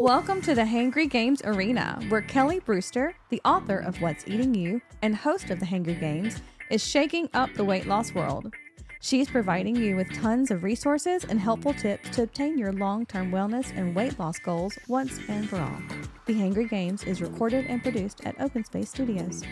Welcome to the Hangry Games Arena, where Kelly Brewster, the author of What's Eating You and host of the Hangry Games, is shaking up the weight loss world. She's providing you with tons of resources and helpful tips to obtain your long-term wellness and weight loss goals once and for all. The Hangry Games is recorded and produced at Open Space Studios.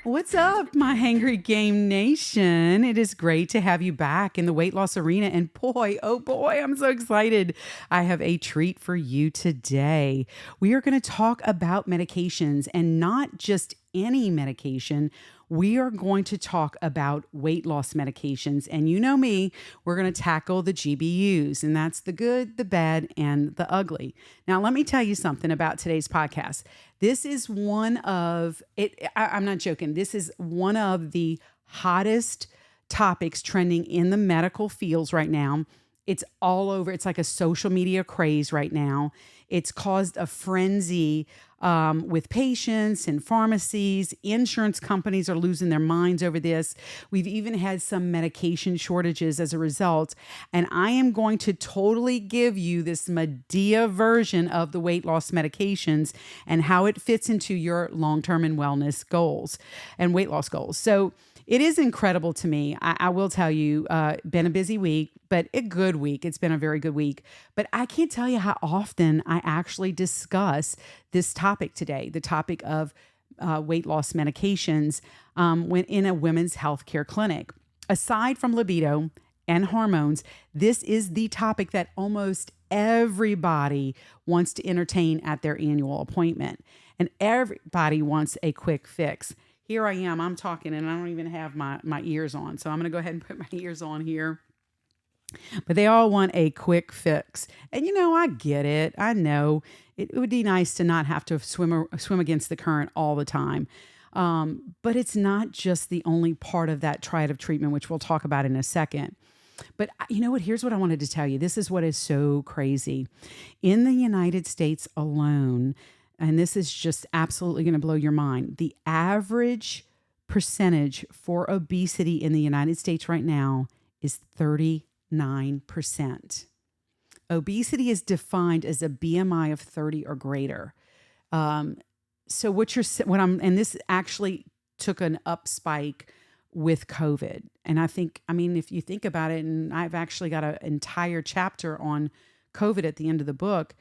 What's up, my Hangry Game Nation? It is great to have you back in the weight loss arena. And boy, oh boy, I'm so excited. I have a treat for you today. We are going to talk about medications, and not just any medication. We are going to talk about weight loss medications. And you know me, we're going to tackle the GBUs, and that's the good, the bad, and the ugly. Now, let me tell you something about today's podcast. This is one of it. I'm not joking. This is one of the hottest topics trending in the medical fields right now. It's all over. It's like a social media craze right now. It's caused a frenzy with patients and pharmacies. Insurance companies are losing their minds over this. We've even had some medication shortages as a result. And I am going to totally give you this Medea version of the weight loss medications and how it fits into your long-term and wellness goals and weight loss goals. So it is incredible to me. I will tell you, been a busy week, but a good week. It's been a very good week. But I can't tell you how often I actually discuss this topic today, the topic of weight loss medications when in a women's healthcare clinic. Aside from libido and hormones, this is the topic that almost everybody wants to entertain at their annual appointment. And everybody wants a quick fix. Here I am, I'm talking and I don't even have my ears on. So I'm going to go ahead and put my ears on here. But they all want a quick fix. And you know, I get it. I know it would be nice to not have to swim against the current all the time. But it's not just the only part of that triad of treatment, which we'll talk about in a second. But you know what? Here's what I wanted to tell you. This is what is so crazy. In the United States alone, and this is just absolutely going to blow your mind, the average percentage for obesity in the United States right now is 39%. Obesity is defined as a BMI of 30 or greater. So and this actually took an up spike with COVID. And I mean, if you think about it, and I've actually got an entire chapter on COVID at the end of the book.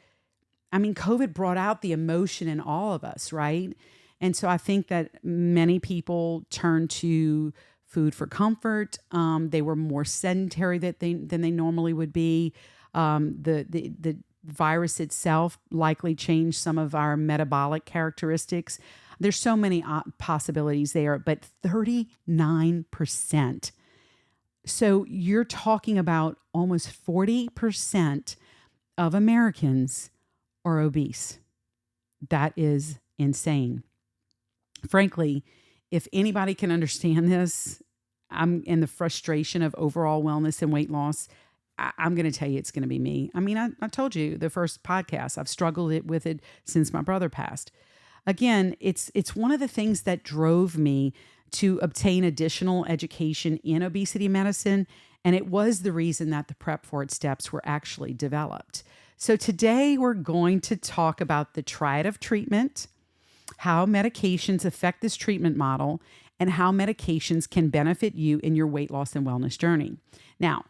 I mean, COVID brought out the emotion in all of us, right? And so I think that many people turned to food for comfort. They were more sedentary than they normally would be. The virus itself likely changed some of our metabolic characteristics. There's so many possibilities there, but 39%. So you're talking about almost 40% of Americans are obese. That is insane. Frankly, if anybody can understand this, I'm in the frustration of overall wellness and weight loss. I'm going to tell you it's going to be me. I mean, I told you the first podcast, I've struggled with it since my brother passed. Again, it's one of the things that drove me to obtain additional education in obesity medicine. And it was the reason that the Prep For It steps were actually developed. So today we're going to talk about the triad of treatment, how medications affect this treatment model, and how medications can benefit you in your weight loss and wellness journey. Now,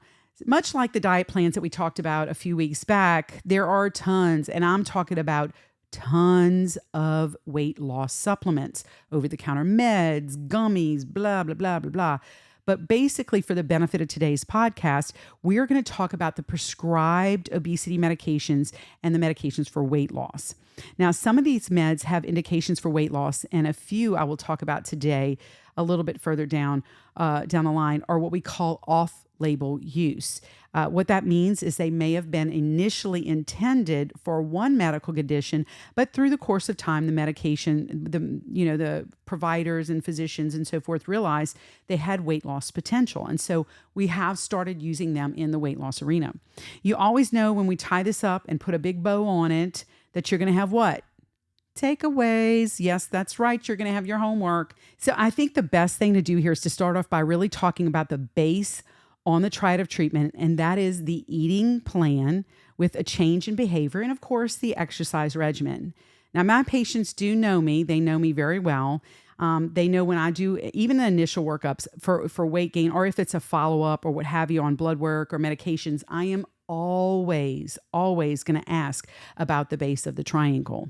much like the diet plans that we talked about a few weeks back, there are tons, and I'm talking about tons of weight loss supplements, over-the-counter meds, gummies, blah, blah, blah, blah, blah. But basically, for the benefit of today's podcast, we are going to talk about the prescribed obesity medications and the medications for weight loss. Now, some of these meds have indications for weight loss, and a few I will talk about today a little bit further down the line are what we call off-label use. What that means is they may have been initially intended for one medical condition, but through the course of time, the medication, the providers and physicians and so forth realized they had weight loss potential. And so we have started using them in the weight loss arena. You always know when we tie this up and put a big bow on it that you're going to have what? Takeaways. Yes, that's right. You're going to have your homework. So I think the best thing to do here is to start off by really talking about the base on the triad of treatment, and that is the eating plan, with a change in behavior and, of course, the exercise regimen. Now, my patients do know me. They know me very well. They know when I do even the initial workups for weight gain, or if it's a follow-up or what have you on blood work or medications, I am always going to ask about the base of the triangle.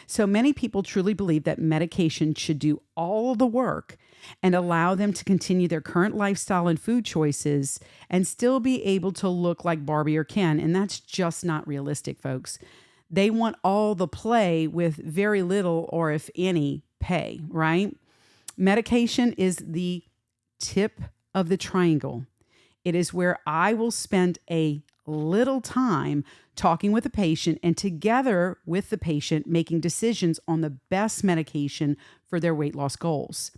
So many people truly believe that medication should do all the work and allow them to continue their current lifestyle and food choices and still be able to look like Barbie or Ken. And that's just not realistic, folks. They want all the play with very little or if any pay, right? Medication is the tip of the triangle. It is where I will spend a little time talking with the patient and together with the patient making decisions on the best medication for their weight loss goals.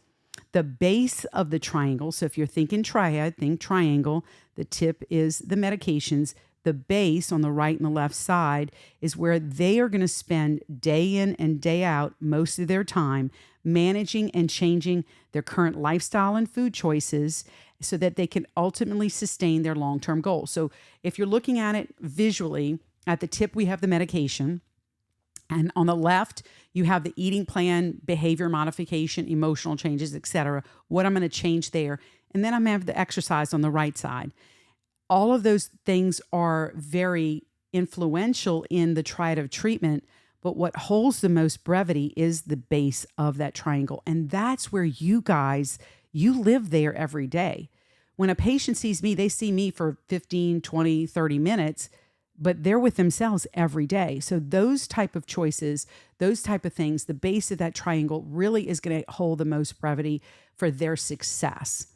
The base of the triangle, so if you're thinking triad, think triangle, the tip is the medications. The base on the right and the left side is where they are going to spend day in and day out most of their time managing and changing their current lifestyle and food choices so that they can ultimately sustain their long-term goals. So if you're looking at it visually, at the tip we have the medication, and on the left you have the eating plan, behavior modification, emotional changes, etc. What I'm going to change there, and then I'm going to have the exercise on the right side. All of those things are very influential in the triad of treatment, but what holds the most brevity is the base of that triangle. And that's where you guys, you live there every day. When a patient sees me, they see me for 15, 20, 30 minutes, but they're with themselves every day. So those type of choices, those type of things, the base of that triangle really is going to hold the most brevity for their success.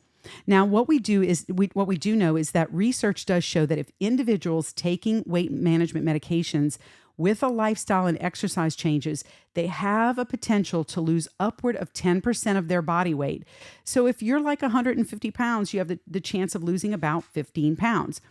Now, what we do know is that research does show that if individuals taking weight management medications with a lifestyle and exercise changes, they have a potential to lose upward of 10% of their body weight. So if you're like 150 pounds, you have the chance of losing about 15 pounds.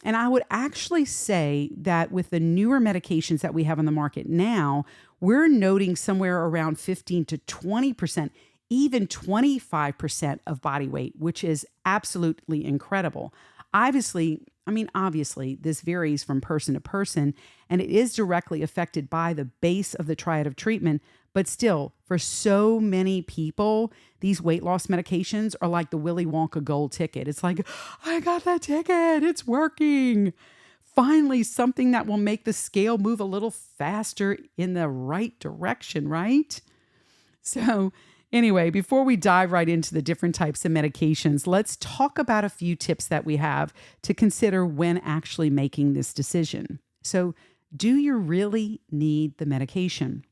And I would actually say that with the newer medications that we have on the market now, we're noting somewhere around 15 to 20%, even 25% of body weight, which is absolutely incredible. Obviously, this varies from person to person, and it is directly affected by the base of the triad of treatment. But still, for so many people, these weight loss medications are like the Willy Wonka gold ticket. It's like, I got that ticket. It's working. Finally, something that will make the scale move a little faster in the right direction, right? So anyway, before we dive right into the different types of medications, let's talk about a few tips that we have to consider when actually making this decision. So, do you really need the medication?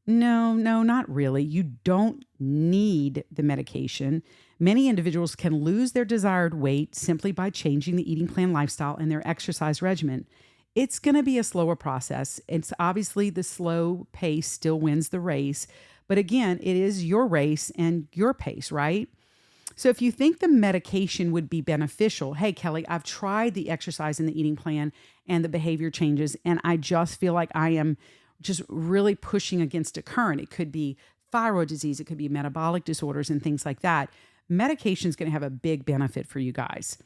No, not really. You don't need the medication. Many individuals can lose their desired weight simply by changing the eating plan, lifestyle, and their exercise regimen. It's going to be a slower process. It's obviously the slow pace still wins the race. But again, it is your race and your pace, right? So if you think the medication would be beneficial, hey, Kelly, I've tried the exercise and the eating plan and the behavior changes, and I just feel like I am just really pushing against a current. It could be thyroid disease. It could be metabolic disorders and things like that. Medication is going to have a big benefit for you guys.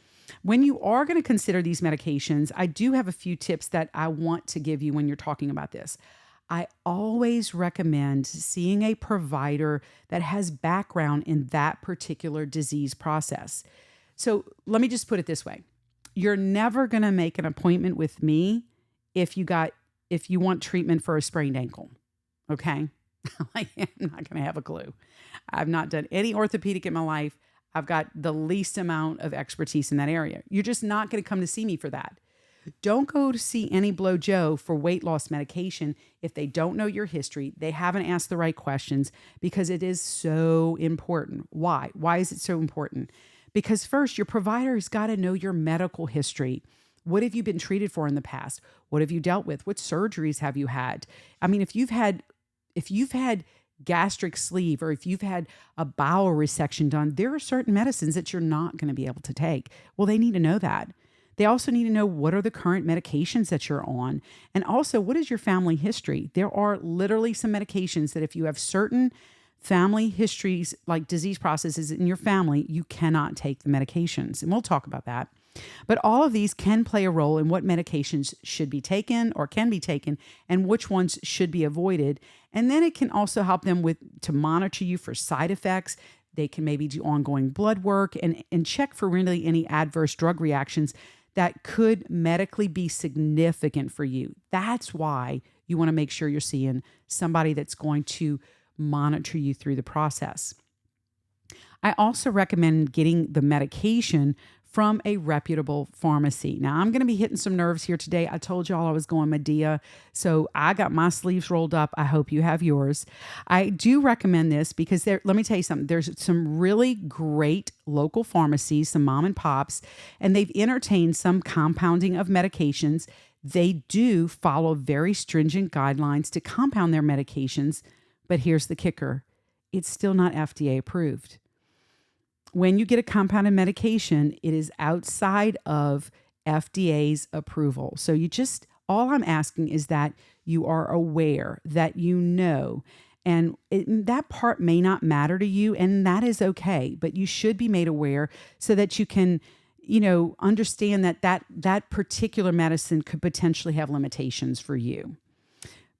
When you are going to consider these medications, I do have a few tips that I want to give you when you're talking about this. I always recommend seeing a provider that has background in that particular disease process. So let me just put it this way. You're never going to make an appointment with me if you want treatment for a sprained ankle. Okay? I'm not going to have a clue. I've not done any orthopedic in my life. I've got the least amount of expertise in that area. You're just not going to come to see me for that. Don't go to see any Blow Joe for weight loss medication if they don't know your history, they haven't asked the right questions, because it is so important. Why? Why is it so important? Because first, your provider has got to know your medical history. What have you been treated for in the past? What have you dealt with? What surgeries have you had? I mean, if you've had gastric sleeve, or if you've had a bowel resection done, there are certain medicines that you're not going to be able to take. Well, they need to know that. They also need to know what are the current medications that you're on. And also, what is your family history? There are literally some medications that if you have certain family histories, like disease processes in your family, you cannot take the medications. And we'll talk about that. But all of these can play a role in what medications should be taken or can be taken and which ones should be avoided. And then it can also help them to monitor you for side effects. They can maybe do ongoing blood work and check for really any adverse drug reactions that could medically be significant for you. That's why you want to make sure you're seeing somebody that's going to monitor you through the process. I also recommend getting the medication from a reputable pharmacy. Now, I'm going to be hitting some nerves here today. I told y'all I was going Medea, so I got my sleeves rolled up. I hope you have yours. I do recommend this because let me tell you something. There's some really great local pharmacies, some mom and pops, and they've entertained some compounding of medications. They do follow very stringent guidelines to compound their medications, but here's the kicker. It's still not FDA approved. When you get a compounded medication, it is outside of FDA's approval. So all I'm asking is that you are aware, that you know, and that part may not matter to you, and that is okay, but you should be made aware so that you can, understand that particular medicine could potentially have limitations for you.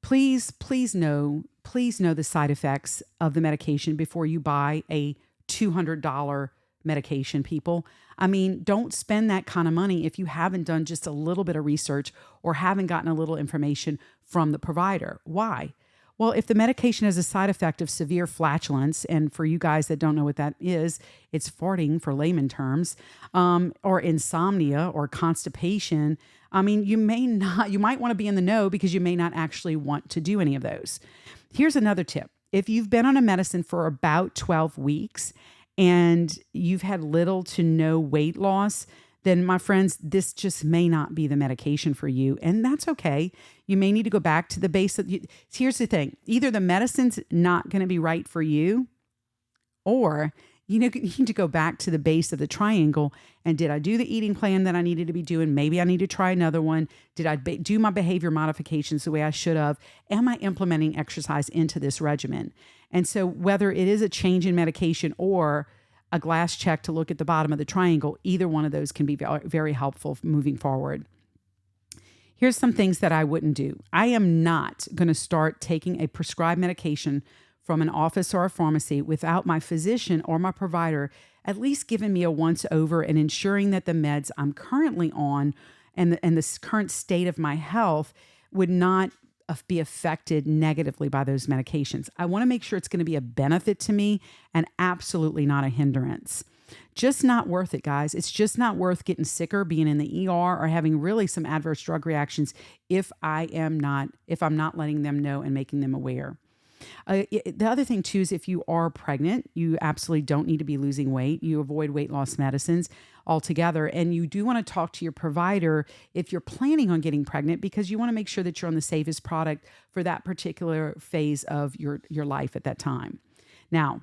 Please know the side effects of the medication before you buy a $200 medication, people. I mean, don't spend that kind of money if you haven't done just a little bit of research or haven't gotten a little information from the provider. Why? Well, if the medication has a side effect of severe flatulence, and for you guys that don't know what that is, it's farting for layman terms, or insomnia or constipation, I mean, you might want to be in the know because you may not actually want to do any of those. Here's another tip. If you've been on a medicine for about 12 weeks and you've had little to no weight loss, then my friends, this just may not be the medication for you. And that's okay. You may need to go back to the base of here's the thing. Either the medicine's not going to be right for you, or you need to go back to the base of the triangle. And did I do the eating plan that I needed to be doing? Maybe I need to try another one. Did I do my behavior modifications the way I should have? Am I implementing exercise into this regimen? And so whether it is a change in medication or a glass check to look at the bottom of the triangle, either one of those can be very helpful moving forward. Here's some things that I wouldn't do. I am not going to start taking a prescribed medication from an office or a pharmacy without my physician or my provider at least giving me a once over and ensuring that the meds I'm currently on and the current state of my health would not be affected negatively by those medications. I want to make sure it's going to be a benefit to me and absolutely not a hindrance. Just not worth it, guys. It's just not worth getting sicker, being in the ER, or having really some adverse drug reactions if I'm not letting them know and making them aware. The other thing too is if you are pregnant, you absolutely don't need to be losing weight. You avoid weight loss medicines altogether. And you do want to talk to your provider if you're planning on getting pregnant, because you want to make sure that you're on the safest product for that particular phase of your life at that time. Now,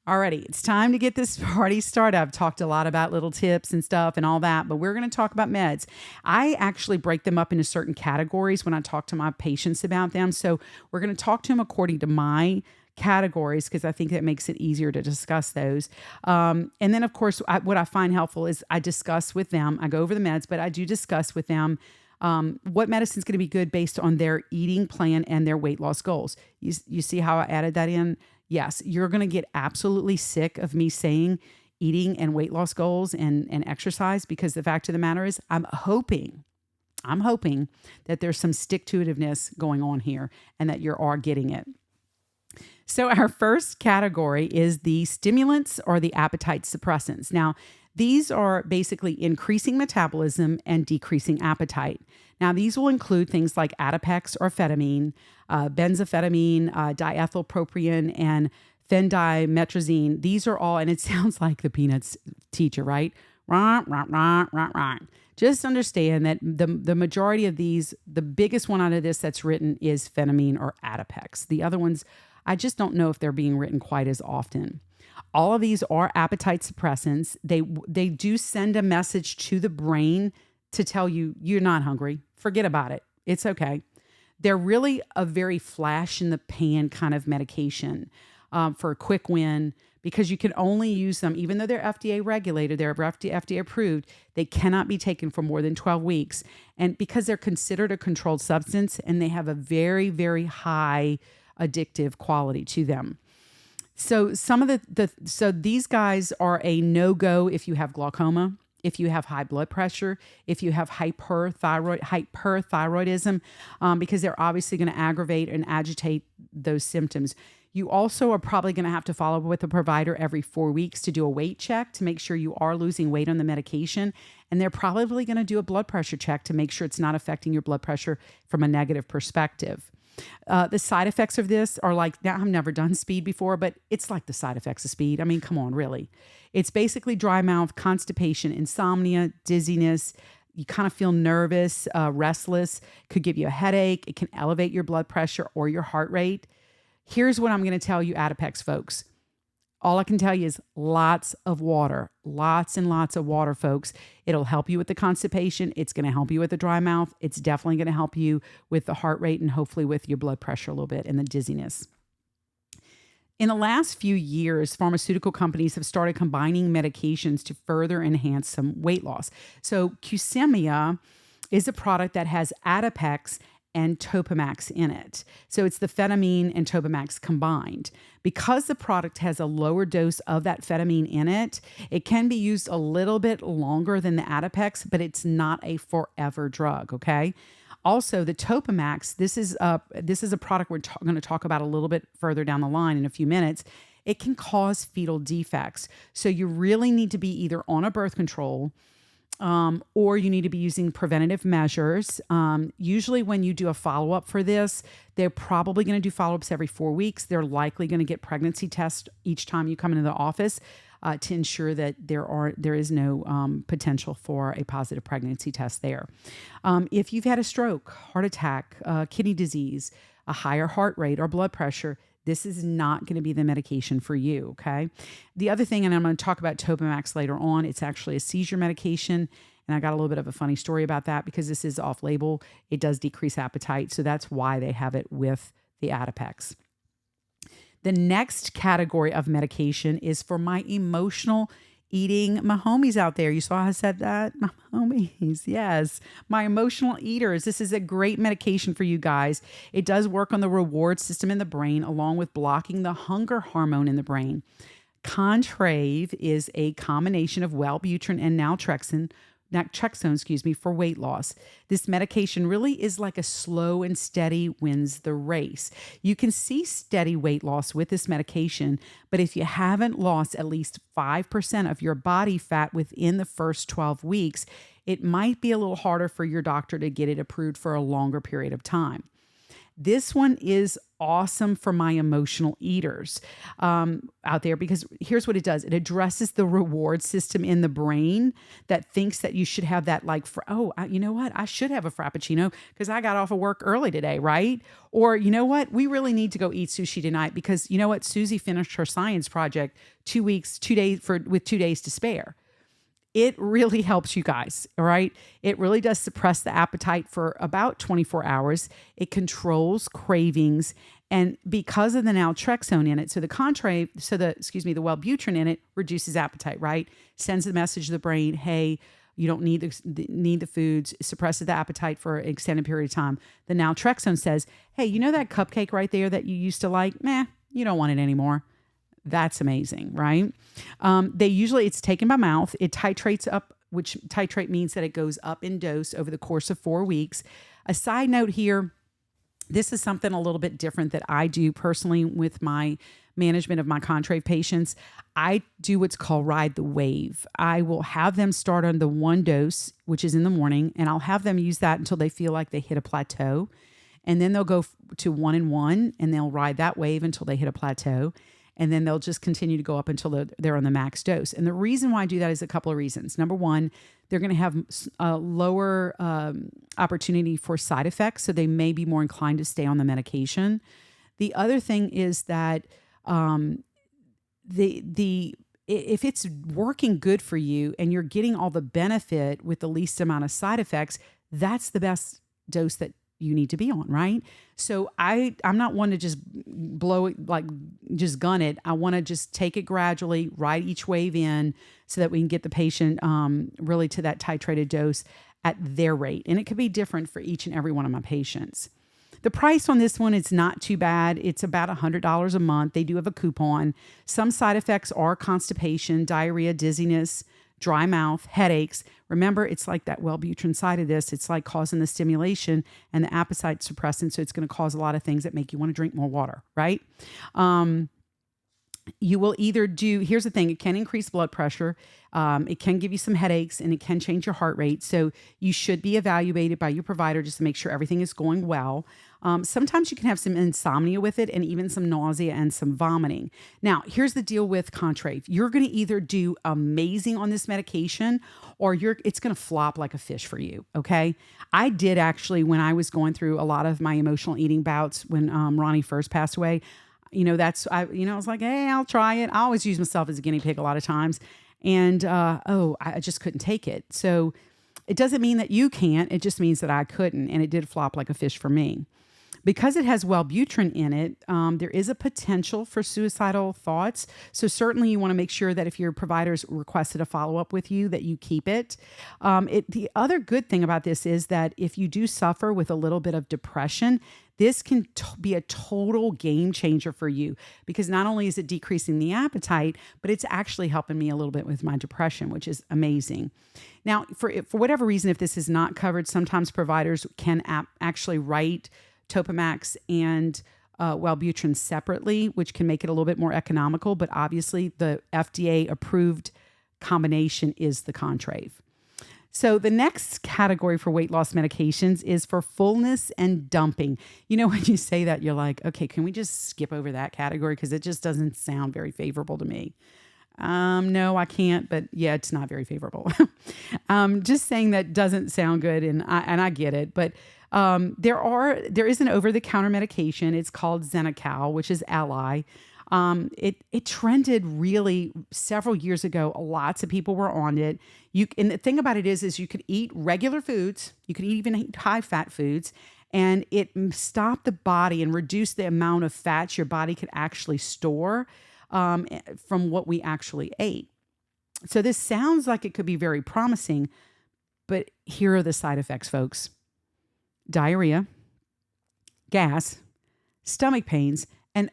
alrighty, it's time to get this party started. I've talked a lot about little tips and stuff and all that, but we're going to talk about meds. I actually break them up into certain categories when I talk to my patients about them. So we're going to talk to them according to my categories because I think that makes it easier to discuss those. And then, of course, what I find helpful is I discuss with them. I go over the meds, but I do discuss with them what medicine is going to be good based on their eating plan and their weight loss goals. You see how I added that in? Yes, you're going to get absolutely sick of me saying eating and weight loss goals and exercise, because the fact of the matter is I'm hoping that there's some stick-to-itiveness going on here and that you are getting it. So our first category is the stimulants or the appetite suppressants. Now, these are basically increasing metabolism and decreasing appetite. Now, these will include things like Adipex or amphetamine, benzamphetamine, diethylpropion, and phendimetrazine. These are all, and it sounds like the Peanuts teacher, right? Rah, rah, rah, rah, rah. Just understand that the majority of these, the biggest one out of this that's written is phenamine or Adipex. The other ones, I just don't know if they're being written quite as often. All of these are appetite suppressants. They do send a message to the brain to tell you you're not hungry. Forget about it. It's okay. They're really a very flash in the pan kind of medication for a quick win, because you can only use them, even though they're FDA regulated, they're FDA approved, they cannot be taken for more than 12 weeks. And because they're considered a controlled substance and they have a very, very high addictive quality to them. So some of so these guys are a no-go if you have glaucoma, if you have high blood pressure, if you have hyperthyroidism, because they're obviously going to aggravate and agitate those symptoms. You also are probably going to have to follow up with a provider every 4 weeks to do a weight check to make sure you are losing weight on the medication. And they're probably going to do a blood pressure check to make sure it's not affecting your blood pressure from a negative perspective. The side effects of this are like, now I've never done speed before, but it's like the side effects of speed. I mean, come on, really. It's basically dry mouth, constipation, insomnia, dizziness. You kind of feel nervous, restless, could give you a headache. It can elevate your blood pressure or your heart rate. Here's what I'm going to tell you, Adipex folks. All I can tell you is lots of water, lots and lots of water, folks. It'll help you with the constipation. It's going to help you with the dry mouth. It's definitely going to help you with the heart rate and hopefully with your blood pressure a little bit and the dizziness. In the last few years, pharmaceutical companies have started combining medications to further enhance some weight loss. So Qsymia is a product that has Adipex and Topamax in it. So it's the phenamine and Topamax combined. Because the product has a lower dose of that phenamine in it, it can be used a little bit longer than the Adipex, but it's not a forever drug, okay? Also, the Topamax, this is a product we're going to talk about a little bit further down the line in a few minutes. It can cause fetal defects. So you really need to be either on a birth control or you need to be using preventative measures. Usually when you do a follow-up for this, they're probably going to do follow-ups every 4 weeks. They're likely going to get pregnancy tests each time you come into the office to ensure that there is no potential for a positive pregnancy test there. If you've had a stroke, heart attack, kidney disease, a higher heart rate or blood pressure, this is not going to be the medication for you, okay? The other thing, and I'm going to talk about Topamax later on, it's actually a seizure medication, and I got a little bit of a funny story about that because this is off-label. It does decrease appetite, so that's why they have it with the Adipex. The next category of medication is for my emotional eating, my homies out there. You saw how I said that? My homies, yes. My emotional eaters. This is a great medication for you guys. It does work on the reward system in the brain, along with blocking the hunger hormone in the brain. Contrave is a combination of Wellbutrin and naltrexone, for weight loss. This medication really is like a slow and steady wins the race. You can see steady weight loss with this medication, but if you haven't lost at least 5% of your body fat within the first 12 weeks, it might be a little harder for your doctor to get it approved for a longer period of time. This one is awesome for my emotional eaters out there because here's what it does. It addresses the reward system in the brain that thinks that you should have that you know what? I should have a Frappuccino because I got off of work early today, right? Or you know what? We really need to go eat sushi tonight because you know what? Susie finished her science project 2 weeks, 2 days with 2 days to spare. It really helps you guys, all right? It really does suppress the appetite for about 24 hours. It controls cravings. And because of the naltrexone in it, the Wellbutrin in it reduces appetite, right? Sends the message to the brain, hey, you don't need the foods, suppresses the appetite for an extended period of time. The naltrexone says, hey, you know that cupcake right there that you used to like? Meh, you don't want it anymore. That's amazing, right? It's taken by mouth. It titrates up, which titrate means that it goes up in dose over the course of 4 weeks. A side note here, this is something a little bit different that I do personally with my management of my Contrave patients. I do what's called ride the wave. I will have them start on the 1 dose, which is in the morning, and I'll have them use that until they feel like they hit a plateau. And then they'll go to 1 and 1, and they'll ride that wave until they hit a plateau. And then they'll just continue to go up until they're on the max dose. And the reason why I do that is a couple of reasons. Number one, they're going to have a lower opportunity for side effects, so they may be more inclined to stay on the medication. The other thing is that if it's working good for you and you're getting all the benefit with the least amount of side effects, that's the best dose that you need to be on, right? So I'm not one to just blow it, like just gun it. I want to just take it gradually, ride each wave in so that we can get the patient really to that titrated dose at their rate. And it could be different for each and every one of my patients. The price on this one is not too bad. It's about $100 a month. They do have a coupon. Some side effects are constipation, diarrhea, dizziness, dry mouth, headaches. Remember, it's like that Wellbutrin side of this. It's like causing the stimulation and the appetite suppressant. So it's going to cause a lot of things that make you want to drink more water, right? You will either do, here's the thing, it can increase blood pressure, it can give you some headaches, and it can change your heart rate. So you should be evaluated by your provider just to make sure everything is going well. Sometimes you can have some insomnia with it and even some nausea and some vomiting. Now, here's the deal with Contrave. You're going to either do amazing on this medication or it's going to flop like a fish for you, okay? I did actually, when I was going through a lot of my emotional eating bouts when Ronnie first passed away, I was like, hey, I'll try it. I always use myself as a guinea pig a lot of times. And, I just couldn't take it. So it doesn't mean that you can't. It just means that I couldn't. And it did flop like a fish for me. Because it has Wellbutrin in it, there is a potential for suicidal thoughts. So certainly you want to make sure that if your provider's requested a follow-up with you, that you keep it. The other good thing about this is that if you do suffer with a little bit of depression, this can be a total game changer for you, because not only is it decreasing the appetite, but it's actually helping me a little bit with my depression, which is amazing. Now, for whatever reason, if this is not covered, sometimes providers can actually write Topamax and Wellbutrin separately, which can make it a little bit more economical. But obviously, the FDA approved combination is the Contrave. So the next category for weight loss medications is for fullness and dumping. When you say that, you're like, okay, can we just skip over that category? Because it just doesn't sound very favorable to me. No, I can't, but yeah, it's not very favorable. Just saying that doesn't sound good. And I get it, but there is an over-the-counter medication. It's called Xenical, which is Ally. It trended really several years ago. Lots of people were on it. And the thing about it is you could eat regular foods. You could even eat high-fat foods, and it stopped the body and reduced the amount of fats your body could actually store from what we actually ate. So this sounds like it could be very promising, but here are the side effects, folks. Diarrhea, gas, stomach pains, and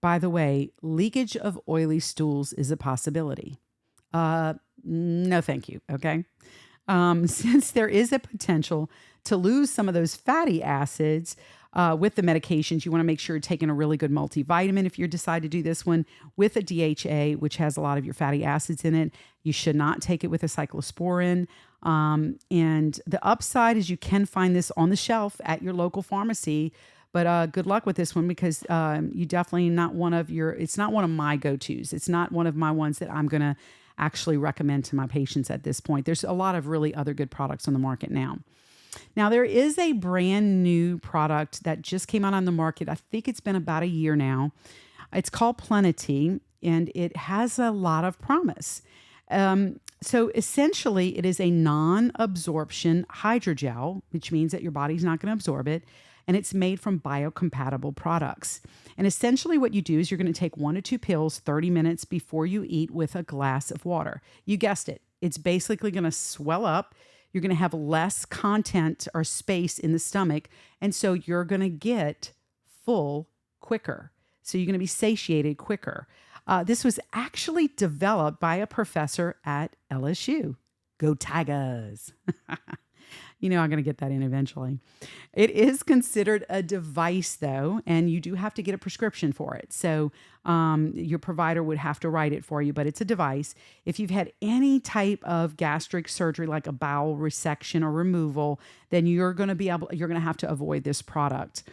by the way, leakage of oily stools is a possibility. No, thank you. Okay. Since there is a potential to lose some of those fatty acids with the medications, you want to make sure you're taking a really good multivitamin if you decide to do this one with a DHA, which has a lot of your fatty acids in it. You should not take it with a cyclosporin. And the upside is you can find this on the shelf at your local pharmacy. But good luck with this one, because you definitely it's not one of my go-tos. It's not one of my ones that I'm going to actually recommend to my patients at this point. There's a lot of really other good products on the market now. Now, there is a brand new product that just came out on the market. I think it's been about a year now. It's called Plenity, and it has a lot of promise. So essentially, it is a non-absorption hydrogel, which means that your body's not going to absorb it. And it's made from biocompatible products. And essentially what you do is you're going to take 1 to 2 pills 30 minutes before you eat with a glass of water. You guessed it. It's basically going to swell up. You're going to have less content or space in the stomach. And so you're going to get full quicker. So you're going to be satiated quicker. This was actually developed by a professor at LSU. Go Tigers. I'm going to get that in eventually. It is considered a device, though, and you do have to get a prescription for it. So your provider would have to write it for you, but it's a device. If you've had any type of gastric surgery, like a bowel resection or removal, then you're going to have to avoid this product.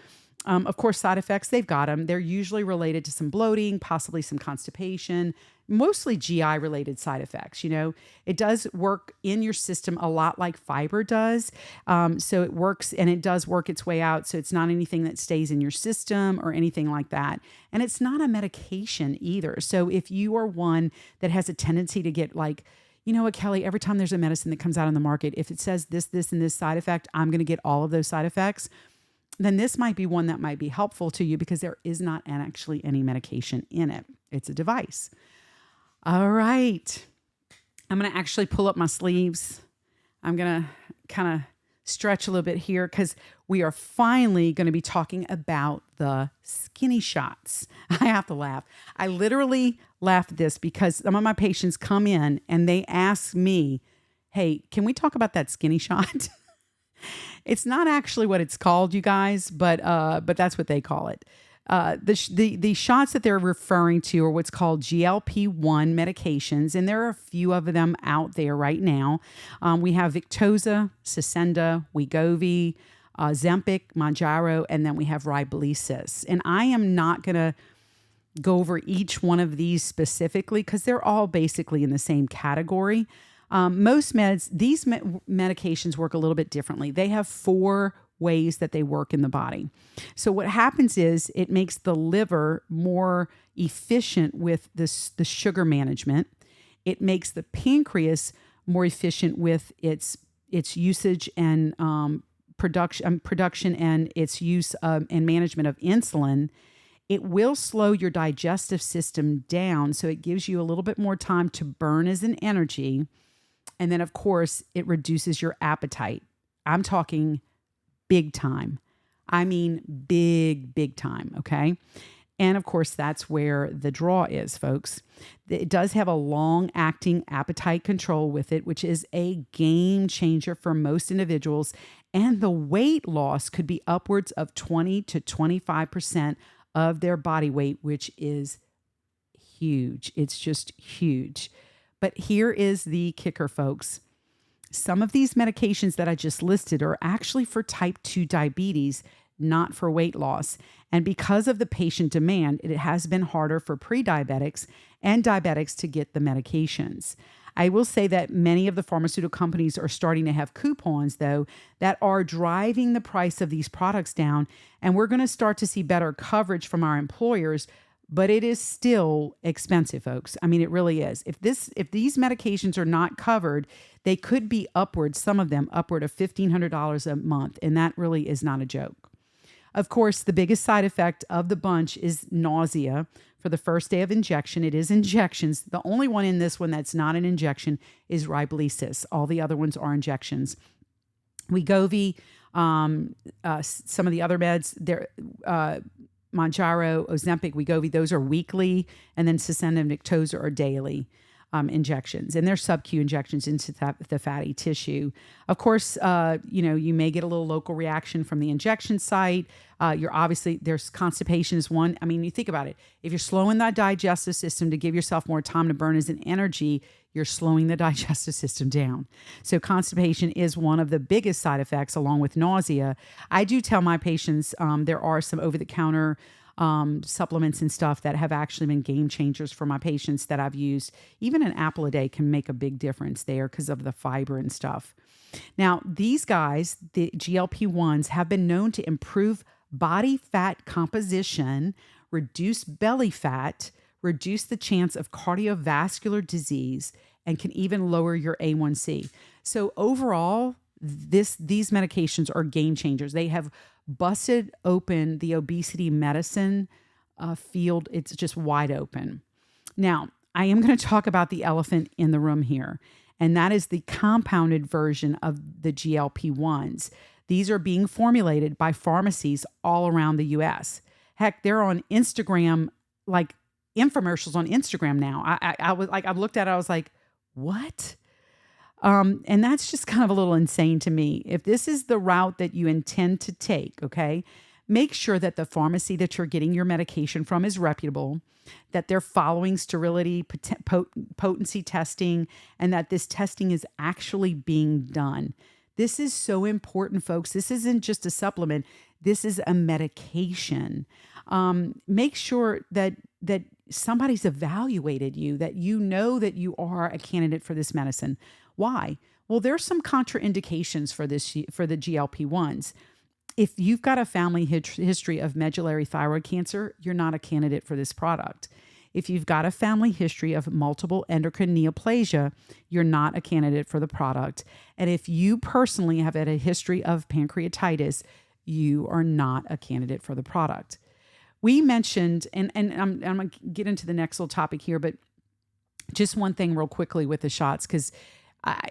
Of course, side effects, they've got them. They're usually related to some bloating, possibly some constipation, mostly GI related side effects. It does work in your system a lot like fiber does. So it works, and it does work its way out. So it's not anything that stays in your system or anything like that. And it's not a medication either. So if you are one that has a tendency to get like, you know what, Kelly, every time there's a medicine that comes out on the market, if it says this, and this side effect, I'm going to get all of those side effects. then this might be one that might be helpful to you because there is not actually any medication in it. It's a device. All right. I'm going to actually pull up my sleeves. I'm going to kind of stretch a little bit here because we are finally going to be talking about the skinny shots. I have to laugh. I literally laugh at this because some of my patients come in and they ask me, hey, can we talk about that skinny shot? It's not actually what it's called, you guys, but that's what they call it. The shots that they're referring to are what's called GLP-1 medications, and there are a few of them out there right now. We have Victoza, Saxenda, Wegovy, Ozempic, Mounjaro, and then we have Rybelsus. And I am not going to go over each one of these specifically because they're all basically in the same category. Most these medications work a little bit differently. They have 4 ways that they work in the body. So what happens is it makes the liver more efficient with the sugar management. It makes the pancreas more efficient with its usage and production and its use and management of insulin. It will slow your digestive system down, so it gives you a little bit more time to burn as an energy. And then, of course, it reduces your appetite. I'm talking big time. I mean, big time, okay? And, of course, that's where the draw is, folks. It does have a long-acting appetite control with it, which is a game changer for most individuals. And the weight loss could be upwards of 20 to 25% of their body weight, which is huge. It's just huge. But here is the kicker, folks. Some of these medications that I just listed are actually for type 2 diabetes, not for weight loss. And because of the patient demand, it has been harder for pre-diabetics and diabetics to get the medications. I will say that many of the pharmaceutical companies are starting to have coupons, though, that are driving the price of these products down. And we're going to start to see better coverage from our employers. But it is still expensive, folks. I mean, it really is. If these medications are not covered, they could be upward, some of them upward of $1,500 a month. And that really is not a joke. Of course, the biggest side effect of the bunch is nausea for the first day of injection. It is injections. The only one in this one that's not an injection is Rybelsus. All the other ones are injections. Wegovy, some of the other meds, they're Mounjaro, Ozempic, Wegovy, those are weekly, and then Saxenda and Victoza are daily injections, and they're sub-Q injections into the fatty tissue. Of course, you may get a little local reaction from the injection site. There's constipation is one. I mean, you think about it. If you're slowing that digestive system to give yourself more time to burn as an energy, you're slowing the digestive system down. So constipation is one of the biggest side effects along with nausea. I do tell my patients there are some over-the-counter supplements and stuff that have actually been game changers for my patients that I've used. Even an apple a day can make a big difference there because of the fiber and stuff. Now, these guys, the GLP-1s, have been known to improve body fat composition, reduce belly fat, reduce the chance of cardiovascular disease, and can even lower your A1C. So overall, these medications are game changers. They have busted open the obesity medicine field. It's just wide open. Now, I am going to talk about the elephant in the room here, and that is the compounded version of the GLP-1s. These are being formulated by pharmacies all around the U.S. Heck, they're on Instagram, like infomercials on Instagram now. I looked at it, I was like, what? And that's just kind of a little insane to me. If this is the route that you intend to take, okay, make sure that the pharmacy that you're getting your medication from is reputable, that they're following sterility, potency testing, and that this testing is actually being done. This is so important, folks. This isn't just a supplement. This is a medication. Make sure that somebody's evaluated you, that you know that you are a candidate for this medicine. Why? Well, there's some contraindications for the GLP-1s. If you've got a family history of medullary thyroid cancer, you're not a candidate for this product. If you've got a family history of multiple endocrine neoplasia, you're not a candidate for the product. And if you personally have had a history of pancreatitis, you are not a candidate for the product. We mentioned, and I'm going to get into the next little topic here, but just one thing real quickly with the shots, because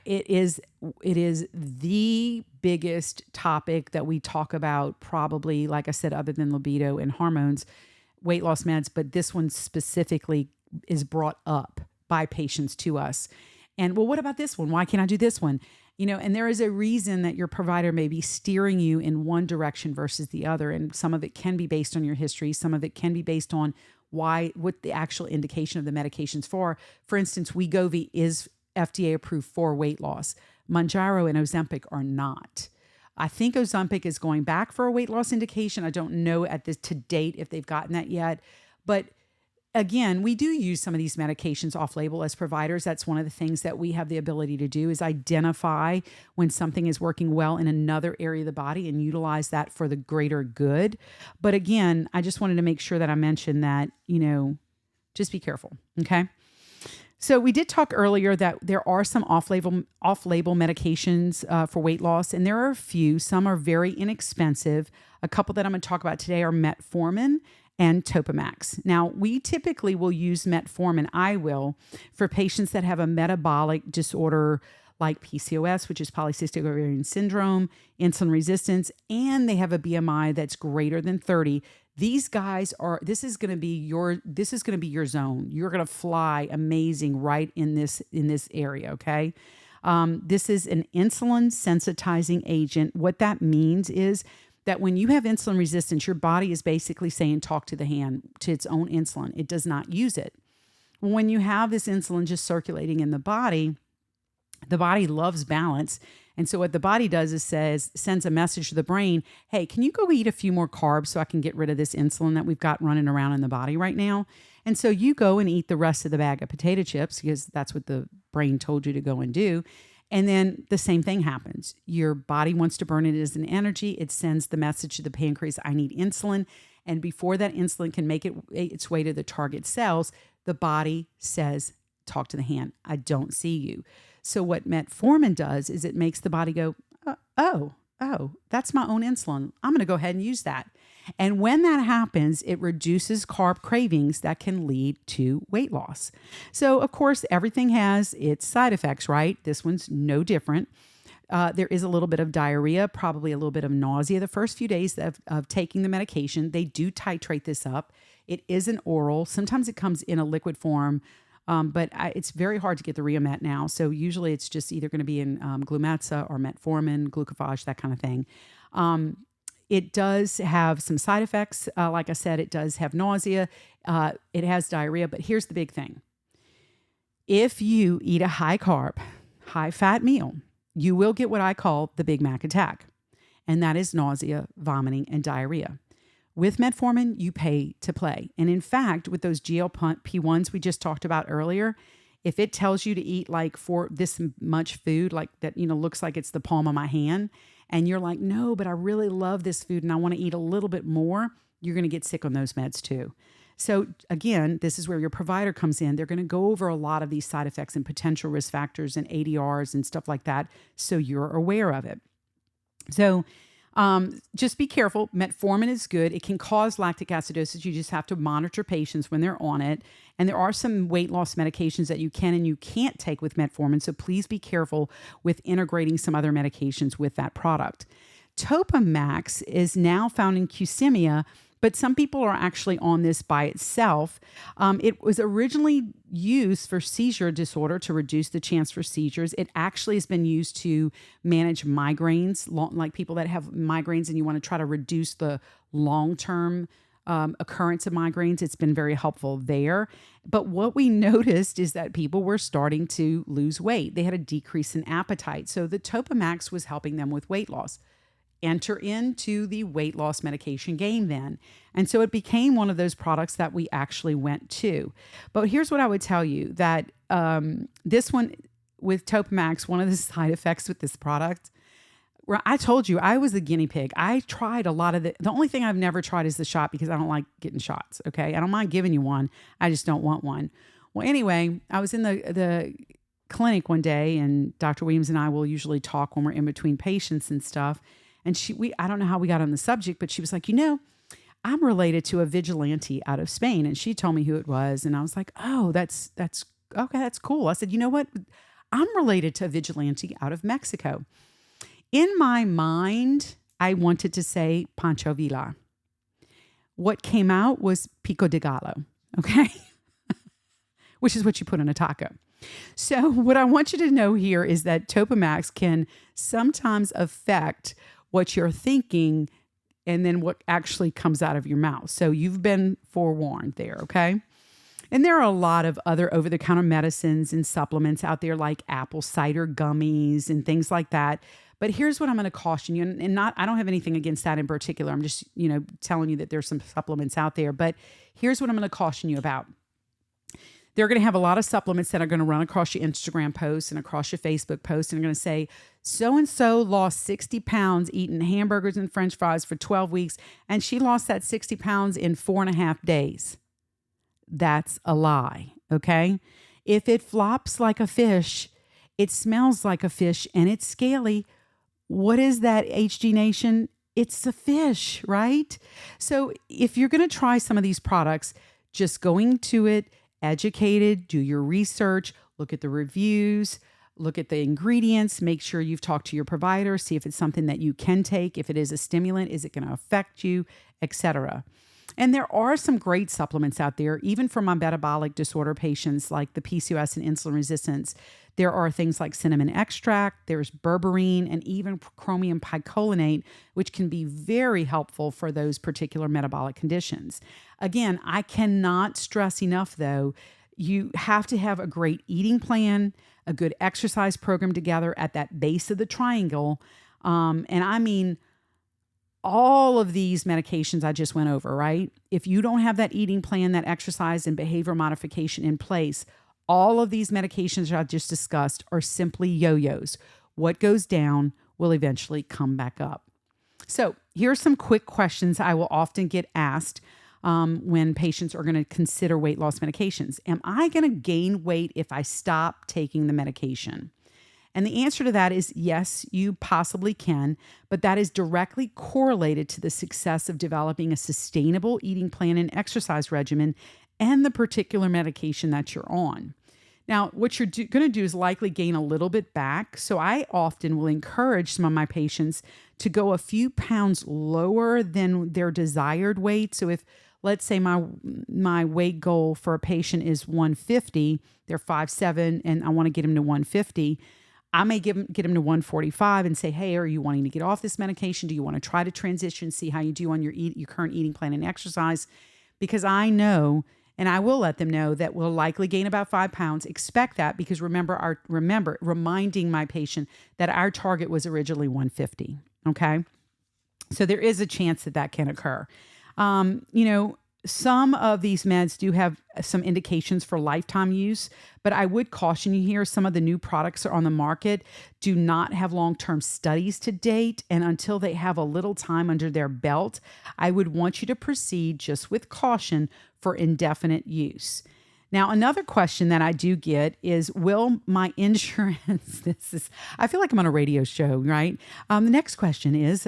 it is the biggest topic that we talk about, probably, like I said, other than libido and hormones, weight loss meds, but this one specifically is brought up by patients to us. And well, what about this one? Why can't I do this one? And there is a reason that your provider may be steering you in one direction versus the other. And some of it can be based on your history. Some of it can be based on what the actual indication of the medications for. For instance, Wegovy is FDA approved for weight loss. Mounjaro and Ozempic are not. I think Ozempic is going back for a weight loss indication. I don't know to date if they've gotten that yet. But again, we do use some of these medications off-label as providers. That's one of the things that we have the ability to do, is identify when something is working well in another area of the body and utilize that for the greater good. But again, I just wanted to make sure that I mentioned that, just be careful. Okay. So we did talk earlier that there are some off-label medications for weight loss, and there are a few. Some are very inexpensive. A couple that I'm going to talk about today are metformin and Topamax. Now, we typically will use metformin, for patients that have a metabolic disorder like PCOS, which is polycystic ovarian syndrome, insulin resistance, and they have a BMI that's greater than 30. These guys this is going to be your zone. You're going to fly amazing right in this area, okay? This is an insulin sensitizing agent. What that means is that when you have insulin resistance, your body is basically saying, talk to the hand, to its own insulin. It does not use it. When you have this insulin just circulating in the body loves balance. And so what the body does is sends a message to the brain, hey, can you go eat a few more carbs so I can get rid of this insulin that we've got running around in the body right now? And so you go and eat the rest of the bag of potato chips because that's what the brain told you to go and do. And then the same thing happens. Your body wants to burn it as an energy. It sends the message to the pancreas, I need insulin. And before that insulin can make its way to the target cells, the body says, talk to the hand. I don't see you. So what metformin does is it makes the body go, oh, that's my own insulin. I'm going to go ahead and use that. And when that happens, it reduces carb cravings that can lead to weight loss. So, of course, everything has its side effects, right? This one's no different. There is a little bit of diarrhea, probably a little bit of nausea the first few days of taking the medication. They do titrate this up. It is an oral. Sometimes it comes in a liquid form, but it's very hard to get the Riomet now. So usually it's just either going to be in Glumetza or metformin, glucophage, that kind of thing. It does have some side effects. Like I said, it does have nausea. It has diarrhea. But here's the big thing. If you eat a high carb, high fat meal, you will get what I call the Big Mac attack. And that is nausea, vomiting, and diarrhea. With metformin, you pay to play. And in fact, with those GLP-1s we just talked about earlier, if it tells you to eat like for this much food, like that, looks like it's the palm of my hand, and you're like, no, but I really love this food and I want to eat a little bit more, you're going to get sick on those meds too. So again, this is where your provider comes in. They're going to go over a lot of these side effects and potential risk factors and ADRs and stuff like that, so you're aware of it. So just be careful. Metformin is good. It can cause lactic acidosis. You just have to monitor patients when they're on it. And there are some weight loss medications that you can and you can't take with metformin. So please be careful with integrating some other medications with that product. Topamax is now found in Qsymia, but some people are actually on this by itself. It was originally used for seizure disorder to reduce the chance for seizures. It actually has been used to manage migraines, like people that have migraines and you want to try to reduce the long-term occurrence of migraines. It's been very helpful there. But what we noticed is that people were starting to lose weight. They had a decrease in appetite. So the Topamax was helping them with weight loss. Enter into the weight loss medication game then. And so it became one of those products that we actually went to. But here's what I would tell you, that this one with Topamax, one of the side effects with this product, where I told you I was the guinea pig. I tried a lot of the only thing I've never tried is the shot, because I don't like getting shots. Okay. I don't mind giving you one. I just don't want one. Well, anyway, I was in the clinic one day, and Dr. Williams and I will usually talk when we're in between patients and stuff. And I don't know how we got on the subject, but she was like, I'm related to a vigilante out of Spain. And she told me who it was. And I was like, oh, that's okay. That's cool. I said, you know what? I'm related to a vigilante out of Mexico. In my mind, I wanted to say Pancho Villa. What came out was pico de gallo. Okay. Which is what you put on a taco. So what I want you to know here is that Topamax can sometimes affect what you're thinking and then what actually comes out of your mouth. So you've been forewarned there, okay? And there are a lot of other over-the-counter medicines and supplements out there like apple cider gummies and things like that. But here's what I'm going to caution you, and I don't have anything against that in particular. I'm just, telling you that there's some supplements out there. But here's what I'm going to caution you about. They're going to have a lot of supplements that are going to run across your Instagram posts and across your Facebook posts and are going to say, so-and-so lost 60 pounds eating hamburgers and French fries for 12 weeks, and she lost that 60 pounds in 4.5 days. That's a lie, okay? If it flops like a fish, it smells like a fish, and it's scaly, what is that, HG Nation? It's a fish, right? So if you're going to try some of these products, just going to it, educated, do your research, look at the reviews, look at the ingredients, make sure you've talked to your provider, see if it's something that you can take. If it is a stimulant, is it going to affect you, etc. And there are some great supplements out there, even for my metabolic disorder patients like the PCOS and insulin resistance. There are things like cinnamon extract, there's berberine, and even chromium picolinate, which can be very helpful for those particular metabolic conditions. Again, I cannot stress enough, though, you have to have a great eating plan, a good exercise program together at that base of the triangle. And I mean, all of these medications I just went over, right? If you don't have that eating plan, that exercise and behavior modification in place, all of these medications I just discussed are simply yo-yos. What goes down will eventually come back up. So here are some quick questions I will often get asked when patients are going to consider weight loss medications. Am I going to gain weight if I stop taking the medication? And the answer to that is yes, you possibly can, but that is directly correlated to the success of developing a sustainable eating plan and exercise regimen and the particular medication that you're on. Now, what you're going to do is likely gain a little bit back. So I often will encourage some of my patients to go a few pounds lower than their desired weight. So if, let's say my weight goal for a patient is 150, they're 5'7", and I want to get them to 150, I may get them to 145 and say, hey, are you wanting to get off this medication? Do you want to try to transition, see how you do on your current eating plan and exercise? Because I know, and I will let them know, that we'll likely gain about 5 pounds. Expect that, because reminding my patient that our target was originally 150. Okay. So there is a chance that can occur. Some of these meds do have some indications for lifetime use, but I would caution you here, some of the new products are on the market do not have long-term studies to date, and until they have a little time under their belt, I would want you to proceed just with caution for indefinite use. Now, another question that I do get is, will my insurance, I feel like I'm on a radio show, right? The next question is,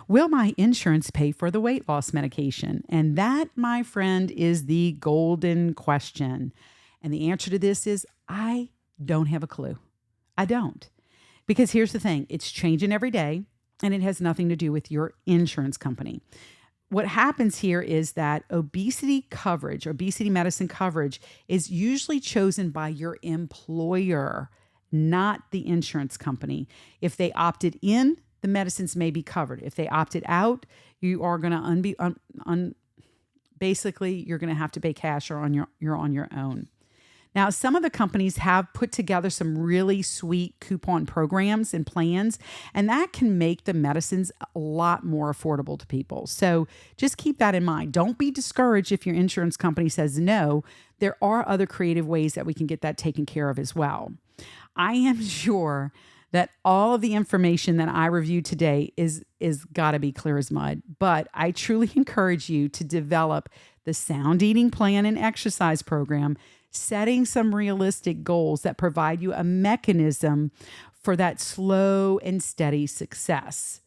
will my insurance pay for the weight loss medication? And that, my friend, is the golden question. And the answer to this is, I don't have a clue. I don't. Because here's the thing, it's changing every day, and it has nothing to do with your insurance company. What happens here is that obesity medicine coverage is usually chosen by your employer, not the insurance company. If they opted in, the medicines may be covered. If they opted out, you are going to basically you're going to have to pay cash, or you're on your own. Now, some of the companies have put together some really sweet coupon programs and plans, and that can make the medicines a lot more affordable to people. So just keep that in mind. Don't be discouraged if your insurance company says no. There are other creative ways that we can get that taken care of as well. I am sure that all of the information that I reviewed today is got to be clear as mud, but I truly encourage you to develop the sound eating plan and exercise program, setting some realistic goals that provide you a mechanism for that slow and steady success.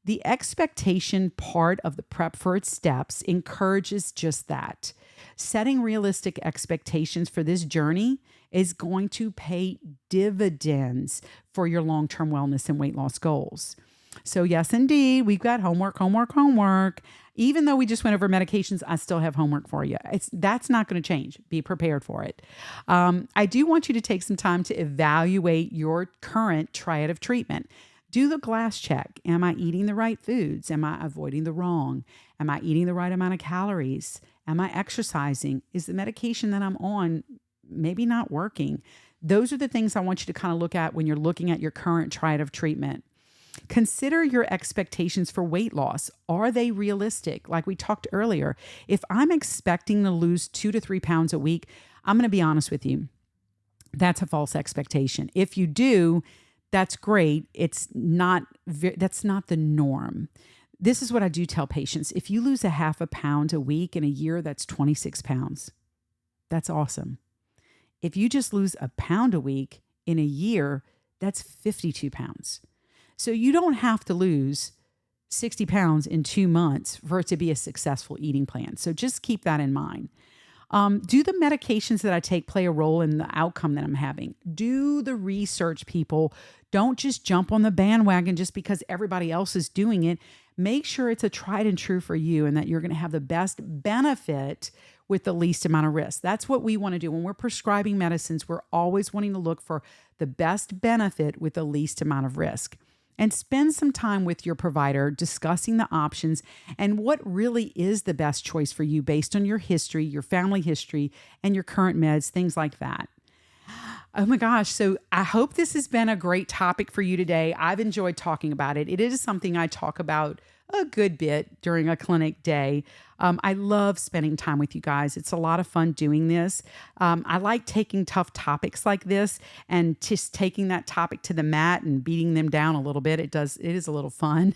The expectation part of the Prep for It steps encourages just that. Setting realistic expectations for this journey is going to pay dividends for your long-term wellness and weight loss goals. So yes, indeed, we've got homework. Even though we just went over medications, I still have homework for you. That's not going to change. Be prepared for it. I do want you to take some time to evaluate your current triad of treatment. Do the glass check. Am I eating the right foods? Am I avoiding the wrong? Am I eating the right amount of calories? Am I exercising? Is the medication that I'm on maybe not working? Those are the things I want you to kind of look at when you're looking at your current triad of treatment. Consider your expectations for weight loss. Are they realistic? Like we talked earlier, if I'm expecting to lose 2 to 3 pounds a week, I'm going to be honest with you. That's a false expectation. If you do, that's great. That's not the norm. This is what I do tell patients. If you lose a half a pound a week in a year, that's 26 pounds. That's awesome. If you just lose a pound a week in a year, that's 52 pounds. So you don't have to lose 60 pounds in 2 months for it to be a successful eating plan. So just keep that in mind. Do the medications that I take play a role in the outcome that I'm having? Do the research, people. Don't just jump on the bandwagon just because everybody else is doing it. Make sure it's a tried and true for you and that you're going to have the best benefit with the least amount of risk. That's what we want to do. When we're prescribing medicines, we're always wanting to look for the best benefit with the least amount of risk. And spend some time with your provider discussing the options and what really is the best choice for you based on your history, your family history, and your current meds, things like that. Oh my gosh. So I hope this has been a great topic for you today. I've enjoyed talking about it. It is something I talk about a good bit during a clinic day. I love spending time with you guys. It's a lot of fun doing this. I like taking tough topics like this and just taking that topic to the mat and beating them down a little bit. It is a little fun.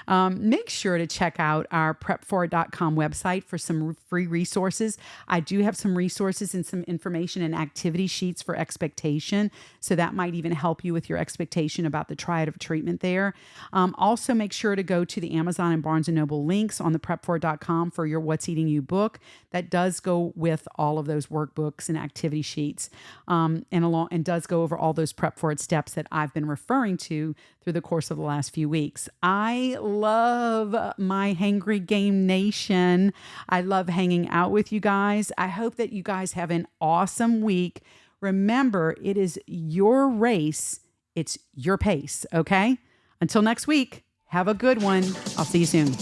Make sure to check out our prep4it.com website for some free resources. I do have some resources and some information and activity sheets for expectation. So that might even help you with your expectation about the triad of treatment there. Also make sure to go to the Amazon and Barnes & Noble links on the prep4it.com for your What's Eating You book. That does go with all of those workbooks and activity sheets, and does go over all those Prep for It steps that I've been referring to through the course of the last few weeks. I love my Hangry Game Nation. I love hanging out with you guys. I hope that you guys have an awesome week. Remember, it is your race. It's your pace, okay? Until next week, have a good one. I'll see you soon.